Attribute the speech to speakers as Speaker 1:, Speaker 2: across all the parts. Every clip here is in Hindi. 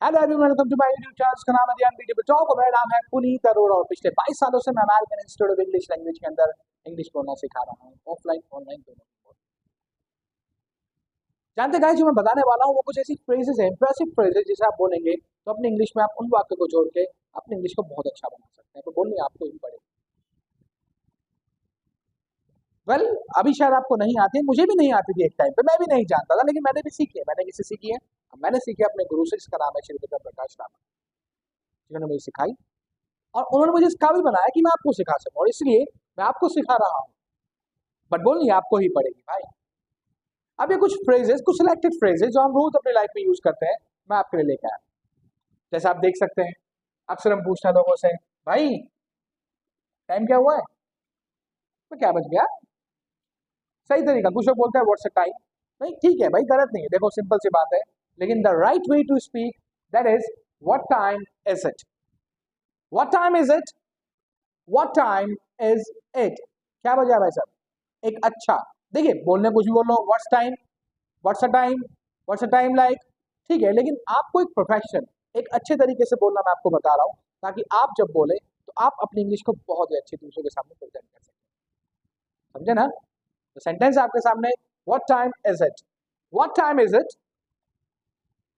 Speaker 1: Hello everyone, welcome to my YouTube channel. इसका नाम है ध्यान वीडियो टॉक। मेरा नाम है पुनीत अरोड़ा और पिछले 22 सालों से मैं American institute of English language के अंदर इंग्लिश बोलना सिखा रहा हूँ, ऑफलाइन ऑनलाइन दोनों। जानते गाइस, जो मैं बताने वाला हूँ वो कुछ ऐसी फ्रेजेस है, इंप्रेसिव फ्रेजेस, जिसे आप बोलेंगे तो अपनी इंग्लिश में आप उन वाक्यों को जोड़ के अपनी इंग्लिश को बहुत अच्छा बना सकते हैं। तो बोलनी आपको ही पड़ेगी। वेल, अभी शायद आपको नहीं आती, मुझे भी नहीं आती थी एक टाइम पे, मैं भी नहीं जानता था, लेकिन मैंने भी सीखी है। मैंने किससे सीखी है? मैंने सीखी अपने गुरु से, जिसका नाम है श्री विक्रम प्रकाश राम, जिन्होंने मुझे सिखाई और उन्होंने मुझे इस काबिल बनाया कि मैं आपको सिखा सकूं, और इसलिए मैं आपको सिखा रहा हूं। बट बोलनी आपको ही पड़ेगी भाई। अब ये कुछ फ्रेजेस, कुछ सिलेक्टेड फ्रेजेस जो हम रोज अपनी लाइफ में यूज करते हैं, मैं आपके लिए लेकर आया। जैसे आप देख सकते हैं, अक्सर हम पूछते हैं लोगों से, भाई टाइम क्या हुआ है, तो क्या बज गया। सही तरीका, कुछ लोग बोलते हैं व्हाट्स द टाइम। नहीं, ठीक है भाई, गलत नहीं है। देखो, सिंपल सी बात है, लेकिन the right way to speak that is what time is it. What time is it, what time is it. क्या बजा है भाई साहब? एक अच्छा, देखिए बोलने कुछ भी बोलो, what's time, what's a time, what's a time like, ठीक है, लेकिन आपको एक प्रोफेशन, एक अच्छे तरीके से बोलना मैं आपको बता रहा हूँ, ताकि आप जब बोले तो आप अपनी इंग्लिश को बहुत ही अच्छे दूसरों के सामने प्रेजेंट कर सकें। समझे ना? तो सेंटेंस आपके सामने, what time is it, what time is it,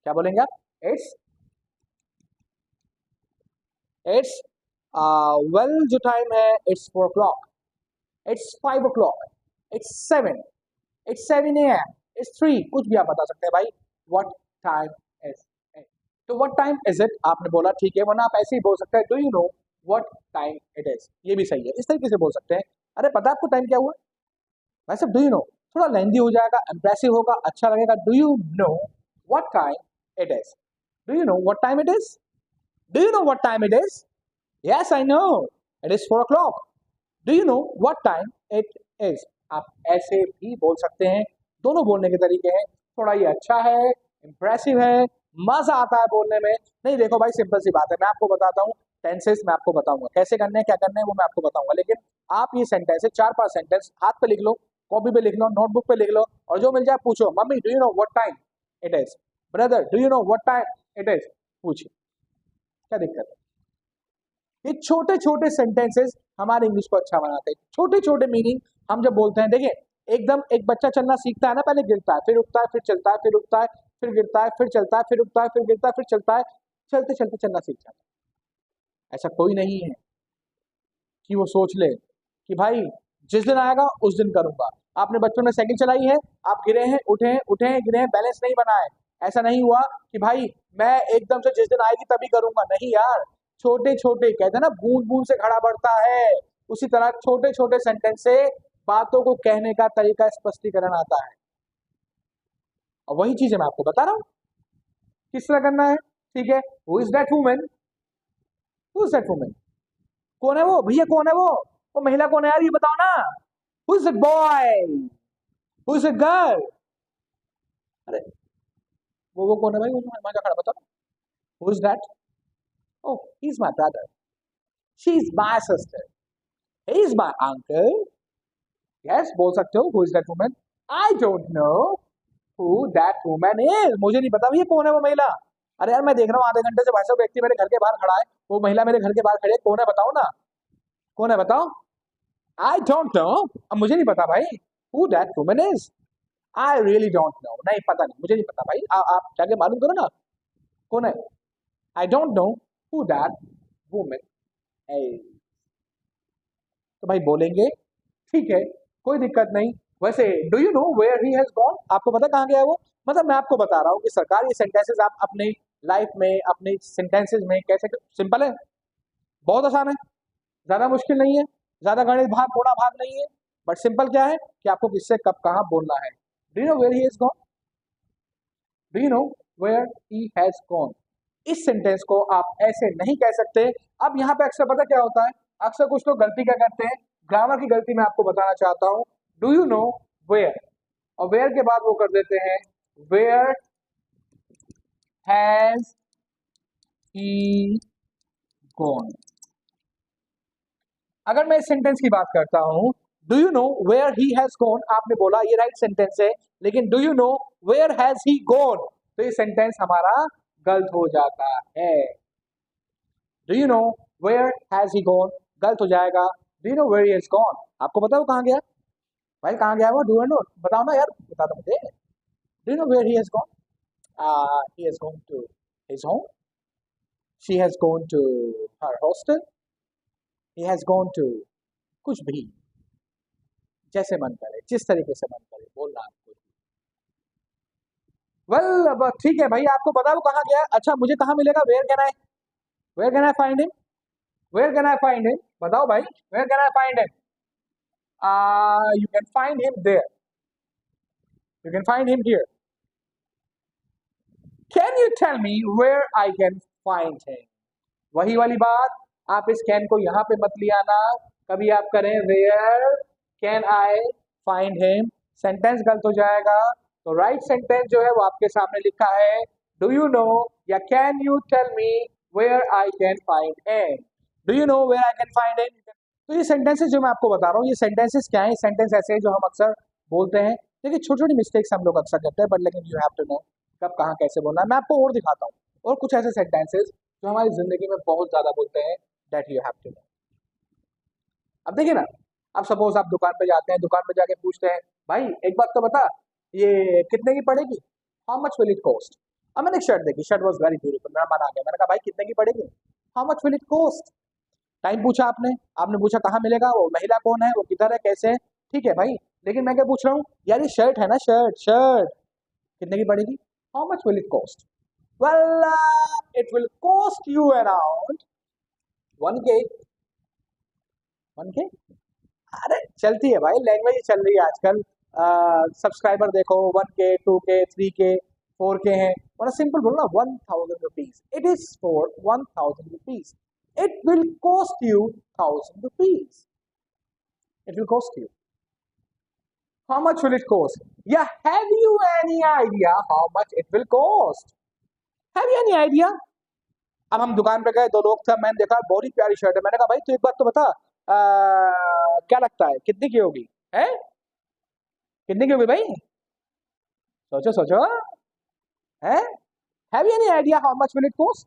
Speaker 1: क्या बोलेंगे आप? इट्स इट्स वेल, जो टाइम है it's 4 o'clock, it's 5 o'clock, it's 7, it's 7 AM, it's 3, कुछ भी आप बता सकते हैं भाई। What time is it. तो व्हाट टाइम इज इट आपने बोला, ठीक है, वरना आप ऐसे ही बोल सकते हैं, do you know what time it is. ये भी सही है, इस तरीके से बोल सकते हैं, अरे पता है आपको टाइम क्या हुआ? वैसे डू यू नो थोड़ा लेंदी हो जाएगा, इंप्रेसिव होगा, अच्छा लगेगा। Do you know what time it is, do you know what time it is, do you know what time it is, yes I know it is 4 o'clock, do you know what time it is. आप ऐसे भी बोल सकते हैं, दोनों बोलने के तरीके हैं। थोड़ा ये अच्छा है, इंप्रेसिव है, मजा आता है बोलने में। नहीं देखो भाई, सिंपल सी बात है, मैं आपको बताता हूँ टेंसेस, मैं आपको बताऊंगा कैसे करने हैं, क्या करना है वो मैं आपको बताऊंगा। लेकिन आप ये सेंटेंस है, 4-5 सेंटेंस हाथ पे लिख लो, कॉपी पे लिख लो, नोटबुक पे लिख लो, और जो मिल जाए पूछो, mummy do you know what time it is, brother do you know what time it is, पूछिए, क्या दिक्कत है? ये छोटे छोटे सेंटेंसेस हमारे इंग्लिश को अच्छा बनाते हैं। छोटे छोटे मीनिंग हम जब बोलते हैं, देखिए, एकदम एक बच्चा चलना सीखता है ना, पहले गिरता है, फिर उठता है, फिर चलता है, फिर उठता है, फिर गिरता है, फिर चलता है, फिर उठता है, फिर गिरता है, फिर चलता है, चलते चलते चलना सीख जाता है। ऐसा कोई नहीं है कि वो सोच ले कि भाई जिस दिन आएगा उस दिन करूंगा। आपने बचपन में साइकिल चलाई है, आप गिरे हैं, उठे हैं, उठे हैं, गिरे हैं, बैलेंस नहीं बना है। ऐसा नहीं हुआ कि भाई मैं एकदम से जिस दिन आएगी तभी करूंगा, नहीं यार। छोटे छोटे, कहते हैं ना, बूंद बूंद से घड़ा बढ़ता है, उसी तरह छोटे छोटे सेंटेंस से बातों को कहने का तरीका, स्पष्टीकरण आता है। और वही चीज मैं आपको बता रहा हूँ किस तरह करना है। ठीक है, who is that women, who is that women, कौन है वो भैया, कौन है वो महिला कौन है यार, ये बताओ ना। Who is that boy, who is that girl, अरे वो कौन है भाई, वो मैं क्या खड़ा, बताओ। Who is that? Oh, he is my brother, she is my sister, he is my uncle. Yes, बोल सकते हो, who is that woman. I don't know who that woman is, मुझे नहीं पता भैया कौन है वो महिला। अरे यार, मैं देख रहा हूँ आधे घंटे से भाई साहब व्यक्ति मेरे घर के बाहर खड़ा है, वो महिला मेरे घर के बाहर खड़ी है, कौन है बताओ ना, कौन है बताओ। आई डोंट नो, अब मुझे नहीं पता भाई, who that woman is, I really don't know, नहीं पता, नहीं मुझे नहीं पता भाई, आप जाके मालूम करो ना कौन है। I don't know who that woman is. तो भाई बोलेंगे, ठीक है, कोई दिक्कत नहीं। वैसे do you know where he has gone, आपको पता कहाँ गया है वो? मतलब मैं आपको बता रहा हूँ कि सरकार, ये सेंटेंसेस आप अपनी लाइफ में, अपने सेंटेंसेस में कैसे, सिंपल है, बहुत आसान है, ज्यादा मुश्किल नहीं है, ज्यादा गणित भाग घोड़ा भाग नहीं है। बट सिंपल क्या है कि आपको किससे कब कहाँ बोलना है। Do you know where he has gone, do you know where he has gone. इस सेंटेंस को आप ऐसे नहीं कह सकते। अब यहाँ पे अक्सर पता क्या होता है, अक्सर कुछ लोग गलती क्या करते हैं, ग्रामर की गलती मैं आपको बताना चाहता हूँ। डू यू नो वेयर, और वेयर के बाद वो कर देते हैं वेयर हैज ही गॉन। अगर मैं इस सेंटेंस की बात करता हूं, do you know where he has gone, आपने बोला ये राइट सेंटेंस है, लेकिन do you know where has he gone, तो ये सेंटेंस हमारा गलत हो जाता है। Do you know where has he gone, गलत हो जाएगा। Do you know where he has gone, आपको पता है वो कहाँ गया? भाई कहाँ गया वो? डू यू नो, बताओ ना यार, बता दो मुझे। Do you know where he has gone? He has gone to his home, she has gone to her hostel, he has gone to, कुछ भी, जैसे मन करे, जिस तरीके से मन करे बोलना आपको। वेल अब ठीक है भाई, आपको पता है वो कहाँ गया? अच्छा मुझे कहाँ मिलेगा? Where can I find him? Where can I find him? बताओ भाई, where can I find him? You can find him there, you can find him here. Can you tell me where I can find him? वही वाली बात, आप इस कैन को यहाँ पे मत ले आना, कभी आप करें where can I find him, sentence गलत हो जाएगा। तो राइट सेंटेंस जो है वो आपके सामने लिखा है, डू यू नो या can you tell me where I can find him? Do you know where I can find him? तो ये सेंटेंसेस जो मैं आपको बता रहा हूँ, ये सेंटेंसेस क्या है? सेंटेंस ऐसे हैं जो हम अक्सर बोलते हैं, देखिए छोटी छोटी मिस्टेक्स हम लोग अक्सर करते हैं, बट लेकिन यू हैव टू नो कब कहाँ कैसे बोलना है। मैं आपको और दिखाता हूँ, और कुछ ऐसे सेंटेंसेस जो हमारी जिंदगी में बहुत ज्यादा बोलते हैं, that you have to know. अब देखिए ना, अब सपोज आप दुकान पे जाते हैं, दुकान पे जाके पूछते हैं, भाई एक बात तो बता, ये कितने की पड़ेगी? How much will it cost? अब मैंने एक शर्ट देखी, शर्ट वॉज वेरी ब्यूटीफुल, मेरा मन आ गया, मैंने कहा भाई कितने की पड़ेगी? How much will it cost? Time पूछा आपने, आपने पूछा कहाँ मिलेगा, वो महिला कौन है, वो किधर है, कैसे है, ठीक है भाई, लेकिन मैं क्या पूछ रहा हूँ यार, ये शर्ट है ना, शर्ट शर्ट कितने की पड़ेगी? How much will it cost? Well it will cost you around 1K। 1K? अरे चलती है भाई, लैंग्वेज चल रही है आजकल। सब्सक्राइबर देखो, 1K 2K 3K 4K है, और सिंपल बोलो ना, 1000 rupees, it is for 1000 rupees, it will cost you 1000 rupees, it will cost you. How much will it cost? या have you any idea how much it will cost? Have you any idea? अब हम दुकान पे गए, दो लोग थे, मैंने देखा बहुत ही प्यारी शर्ट है, मैंने कहा भाई तू एक बात तो बता, क्या लगता है कितने की होगी? है कितने की होगी भाई? सोचो सोचो, है? Have you any idea how much will it cost?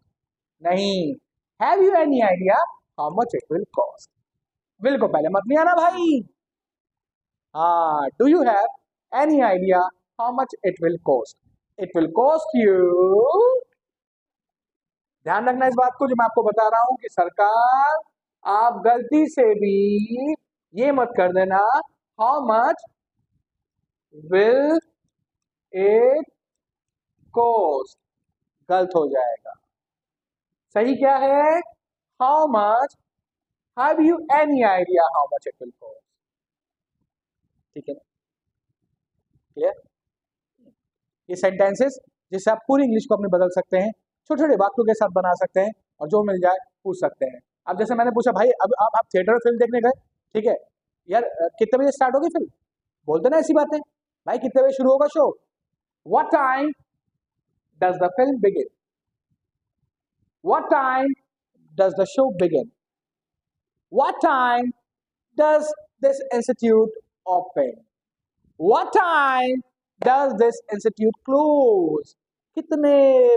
Speaker 1: नहीं, have you any idea how much it will cost? Will को पहले मत लिया ना भाई। हाँ, do you have any idea how much it will cost? It will cost you. ध्यान रखना इस बात को जो मैं आपको बता रहा हूं कि सरकार, आप गलती से भी ये मत कर देना how much will it cost, गलत हो जाएगा। सही क्या है? How much have you any idea how much it will cost? ठीक है, क्लियर? ये सेंटेंसेस जिससे आप पूरी इंग्लिश को अपनी बदल सकते हैं, छोटे छोटे वाक्यों के साथ बना सकते हैं, और जो मिल जाए पूछ सकते हैं। अब जैसे मैंने पूछा भाई, अब आप थिएटर में फिल्म देखने गए, ठीक है यार, कितने बजे स्टार्ट होगी फिल्म? बोलते ना ऐसी बातें, भाई कितने बजे शुरू होगा show? What time does the film begin? What time does the show begin? What time does this institute open? What time does this institute close? कितने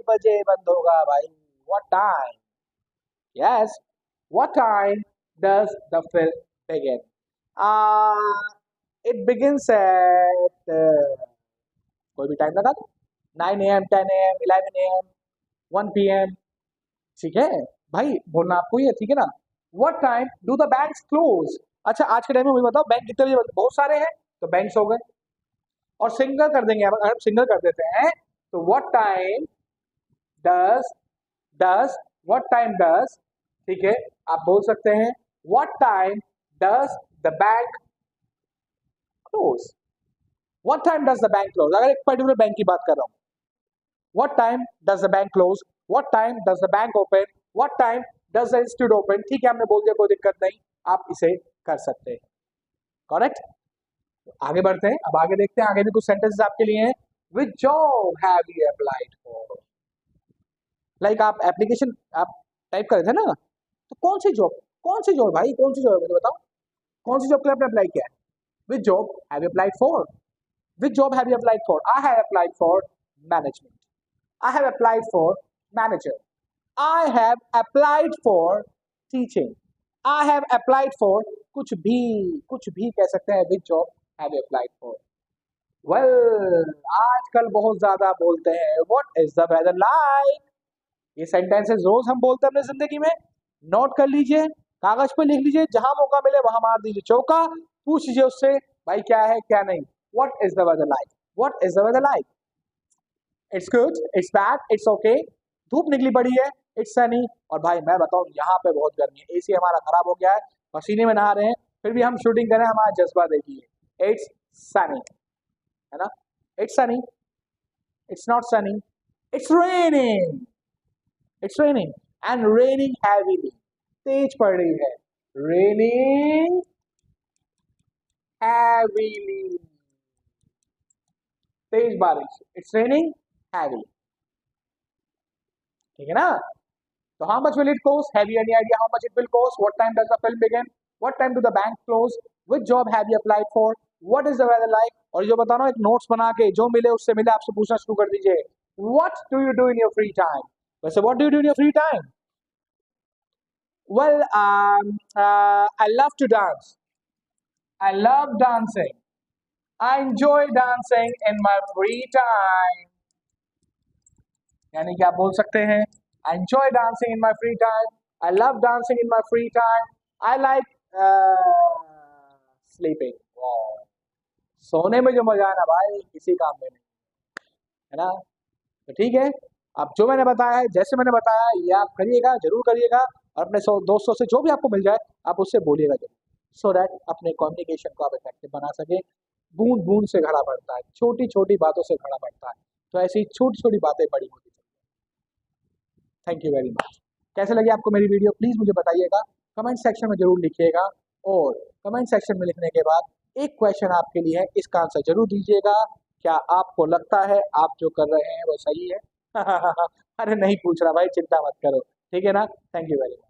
Speaker 1: बजे बंद होगा भाई? What time? Yes, what time does the film begin? It begins at, कोई भी टाइम लगा दो, 9 AM 10 AM 11 AM 1 PM, ठीक है भाई, बोलना आपको ही है, ठीक है ना? What time do the banks close? अच्छा आज के टाइम में मुझे बताओ बैंक कितने बजे बहुत सारे हैं तो बैंक्स हो गए, और सिंगल कर देंगे, अगर सिंगल कर देते हैं तो what time does, does what time does, ठीक है, आप बोल सकते हैं what time does the bank close? What time does the bank close, अगर एक पर्टिकुलर बैंक की बात कर रहा हूं, what time does the bank close, what time does the bank open, what time does the institute open, ठीक है हमने बोल दिया, कोई दिक्कत नहीं, आप इसे कर सकते हैं, करेक्ट? आगे बढ़ते हैं, अब आगे देखते हैं, आगे भी कुछ सेंटेंसेस आपके लिए हैं। Which job have you applied for? Like आप एप्लीकेशन आप टाइप करे थे ना, तो कौन सी जॉब, कौन सी जॉब भाई, कौन सी जॉब मुझे बताओ, कौन सी जॉब के लिए आपने अप्लाई किया है? Which job have you applied for? Which job have you applied for? I have applied for management, I have applied for manager. I have applied for teaching. I have applied for कुछ भी कह सकते हैं, which job have you applied for. Well आजकल बहुत ज्यादा बोलते हैं what is the weather like. ये सेंटेंसेस रोज हम बोलते हैं अपनी जिंदगी में। नोट कर लीजिए, कागज पे लिख लीजिए, जहां मौका मिले वहां मार दीजिए चौका। पूछ लीजिए उससे भाई क्या है क्या नहीं। What is the weather like, what is the weather like. It's good, it's bad, it's okay. धूप निकली पड़ी है, इट्स सनी। और भाई मैं बताऊं यहाँ पे बहुत गर्मी है, एसी हमारा खराब हो गया है, पसीने में नहा रहे हैं, फिर भी हम शूटिंग करें, हमारा जज्बा देखिए। इट्स सनी, है ना। It's sunny, it's not sunny, it's raining, it's raining and raining heavily. तेज पड़ रही है, रेनिंग हैवीली, तेज बारिश। इट्स रेनिंग हैवी, ठीक है ना। So how much will it cost? Have you any idea how much it will cost? What time does the film begin? What time do the bank close? Which job have you applied for? What is the weather like? और जो बता रहा हूँ एक नोट्स बना के जो मिले उससे मिले आपसे पूछना शुरू कर दीजिए। What do you do in your free time? वैसे what do you do in your free time? Well, I love to dance. I love dancing. I enjoy dancing in my free time. यानी कि आप बोल सकते हैं I enjoy dancing in my free time. I love dancing in my free time. I like sleeping. Wow. सोने में जो मजा है ना भाई किसी काम में नहीं, है ना। तो ठीक है, अब जो मैंने बताया है, जैसे मैंने बताया ये आप करिएगा, जरूर करिएगा। और अपने दोस्तों से जो भी आपको मिल जाए आप उससे बोलिएगा जरूर, सो दैट अपने कम्युनिकेशन को आप इफेक्टिव बना सके। बूंद बूंद से घड़ा बढ़ता है, छोटी छोटी बातों से घड़ा बढ़ता है, तो ऐसी छोटी छोटी बातें बड़ी होती हैं। Thank you very much. कैसे लगी आपको मेरी वीडियो प्लीज़ मुझे बताइएगा, कमेंट सेक्शन में जरूर लिखिएगा। और कमेंट सेक्शन में लिखने के बाद एक क्वेश्चन आपके लिए है, इसका आंसर जरूर दीजिएगा। क्या आपको लगता है आप जो कर रहे हैं वो सही है? अरे नहीं पूछ रहा भाई, चिंता मत करो, ठीक है ना। Thank you very much.